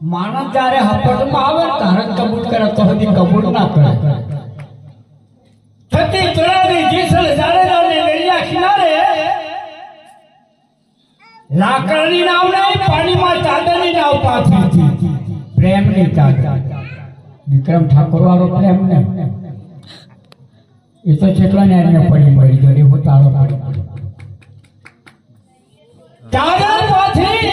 માણસ જ્યારે હપટમાં આવે તારે કબૂલ કરે તો હજી કબૂલ ના કરે થતી તળાવી જીસલ જાડેજાને નળિયા કિનારે લાકડાની નાવ નહીં પાણીમાં ચાદરની નાવ પાથરી પ્રેમની ચાદર વિક્રમ ઠાકોર વાળો પ્રેમ ને એ તો કેટલા ને એને પડી મળી ગયો એવો તાળો પડી ચાદર પાથરી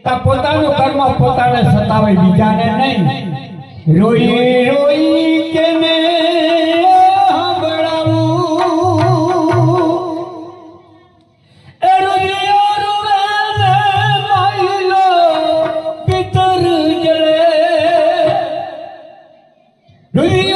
પોતાનું કર્મ પોતાને સતાવે બીજાને નહીં રોઈ રોઈ કે Hey!